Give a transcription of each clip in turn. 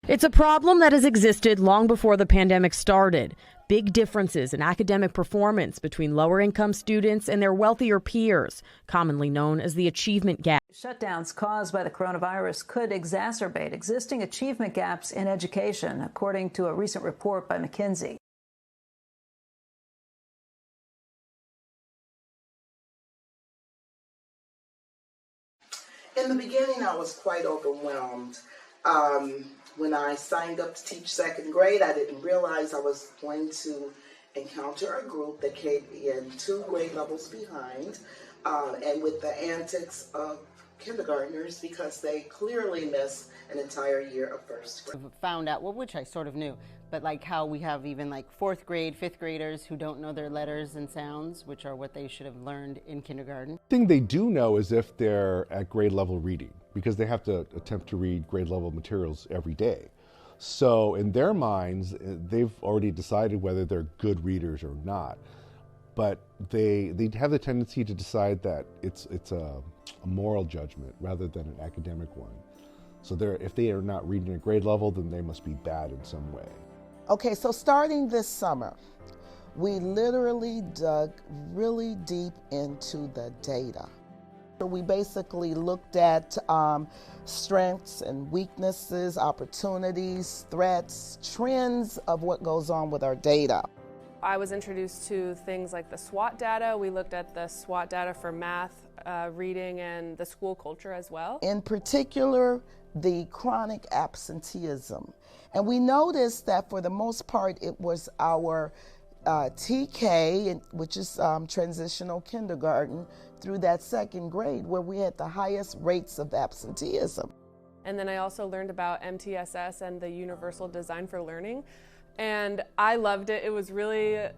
It's a problem that has existed long before the pandemic started. Big differences in academic performance between lower-income students and their wealthier peers, commonly known as the achievement gap. Shutdowns caused by the coronavirus could exacerbate existing achievement gaps in education, according to a recent report by McKinsey. In the beginning, I was quite overwhelmed. When I signed up to teach second grade, I didn't realize I was going to encounter a group that came in 2 grade levels behind, and with the antics of kindergartners, because they clearly missed an entire year of first grade. Found out, well, which I sort of knew, but like how we have even like 4th grade, 5th graders who don't know their letters and sounds, which are what they should have learned in kindergarten. The thing they do know is if they're at grade level reading, because they have to attempt to read grade level materials every day. So in their minds, they've already decided whether they're good readers or not. But they have the tendency to decide that it's a moral judgment rather than an academic one. So if they are not reading at grade level, then they must be bad in some way. Okay, so starting this summer, we literally dug really deep into the data. We basically looked at strengths and weaknesses, opportunities, threats, trends of what goes on with our data. I was introduced to things like the SWOT data. We looked at the SWOT data for math, reading, and the school culture as well. In particular, the chronic absenteeism. And we noticed that for the most part, it was our TK, which is transitional kindergarten, through that 2nd grade where we had the highest rates of absenteeism. And then I also learned about MTSS and the Universal Design for Learning. And I loved it. It was really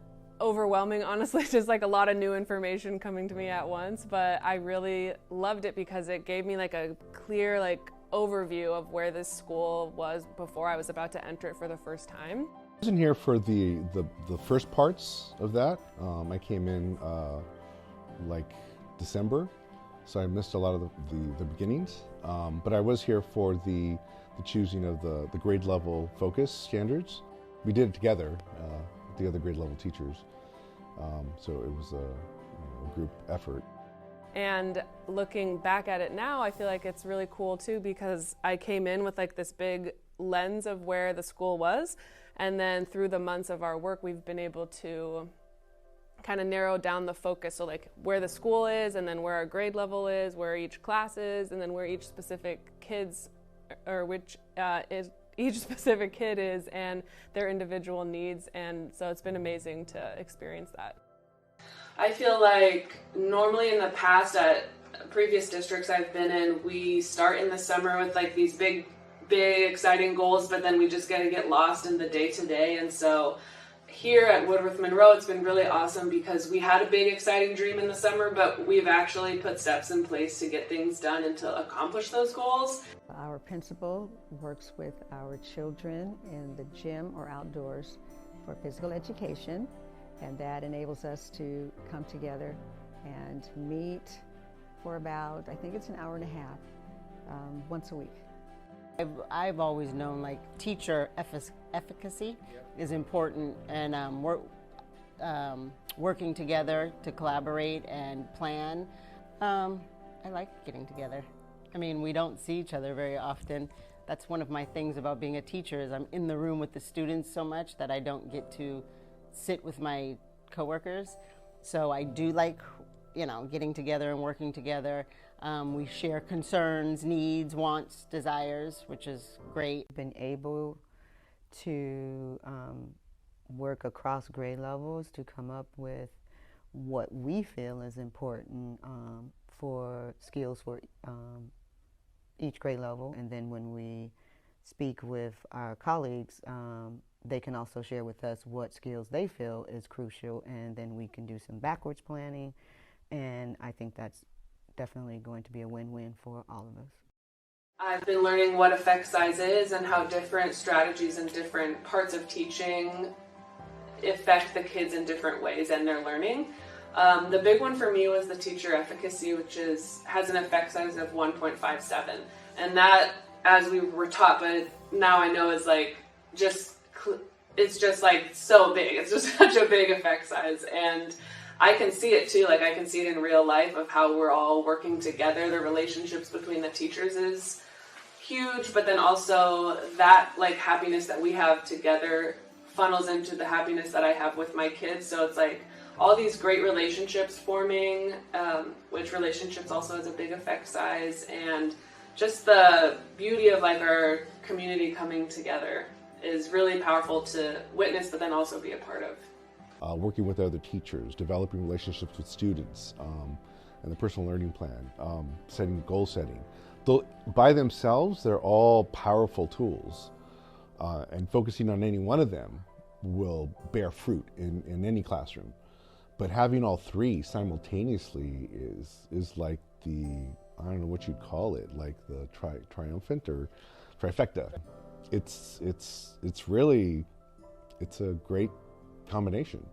overwhelming, honestly, just like a lot of new information coming to me at once. But I really loved it because it gave me like a clear overview of where this school was before I was about to enter it for the first time. I wasn't here for the first parts of that. I came in like December, so I missed a lot of the beginnings. But I was here for the choosing of the grade level focus standards. We did it together, the other grade level teachers. So it was a group effort. And looking back at it now, I feel like it's really cool too, because I came in with like this big lens of where the school was. And then through the months of our work, we've been able to kind of narrow down the focus. So like where the school is, and then where our grade level is, where each class is, and then where each specific kids, or which is each specific kid is, and their individual needs. And so it's been amazing to experience that. I feel like normally in the past at previous districts I've been in, we start in the summer with like these big exciting goals, but then we just get lost in the day-to-day. And so here at Woodworth Monroe, it's been really awesome because we had a big exciting dream in the summer, but we've actually put steps in place to get things done and to accomplish those goals. Our principal works with our children in the gym or outdoors for physical education, and that enables us to come together and meet for about, I think it's an hour and a half, once a week. I've always known like teacher efficacy is important, and working together to collaborate and plan. I like getting together. I mean, we don't see each other very often. That's one of my things about being a teacher, is I'm in the room with the students so much that I don't get to sit with my coworkers. So I do like, getting together and working together. We share concerns, needs, wants, desires, which is great. Been able to work across grade levels to come up with what we feel is important for skills for each grade level. And then when we speak with our colleagues, they can also share with us what skills they feel is crucial, and then we can do some backwards planning. And I think that's definitely going to be a win-win for all of us. I've been learning what effect size is and how different strategies and different parts of teaching affect the kids in different ways and their learning. The big one for me was the teacher efficacy, which has an effect size of 1.57. And that, as we were taught by now I know is like it's just like so big. It's just such a big effect size, and I can see it too. Like I can see it in real life of how we're all working together. The relationships between the teachers is huge, but then also that like happiness that we have together funnels into the happiness that I have with my kids. So it's like all these great relationships forming, which relationships also has a big effect size, and just the beauty of like our community coming together is really powerful to witness, but then also be a part of. Working with other teachers, developing relationships with students, and the personal learning plan, goal setting. Though by themselves, they're all powerful tools, and focusing on any one of them will bear fruit in any classroom. But having all three simultaneously is like the, I don't know what you'd call it, like the triumphant or trifecta. It's really, it's a great combination.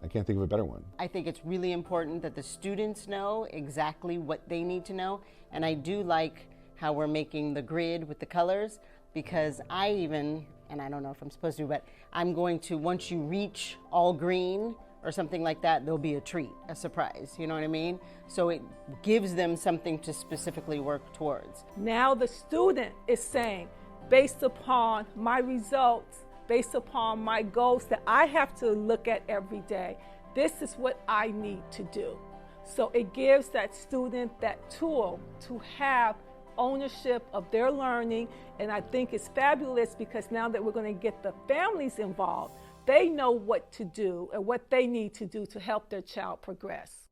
I can't think of a better one. I think it's really important that the students know exactly what they need to know. And I do like how we're making the grid with the colors, because and I don't know if I'm supposed to, but I'm going to, once you reach all green or something like that, there'll be a treat, a surprise, you know what I mean? So it gives them something to specifically work towards. Now the student is saying, based upon my results, based upon my goals that I have to look at every day, this is what I need to do. So it gives that student that tool to have ownership of their learning, and I think it's fabulous because now that we're going to get the families involved, they know what to do and what they need to do to help their child progress.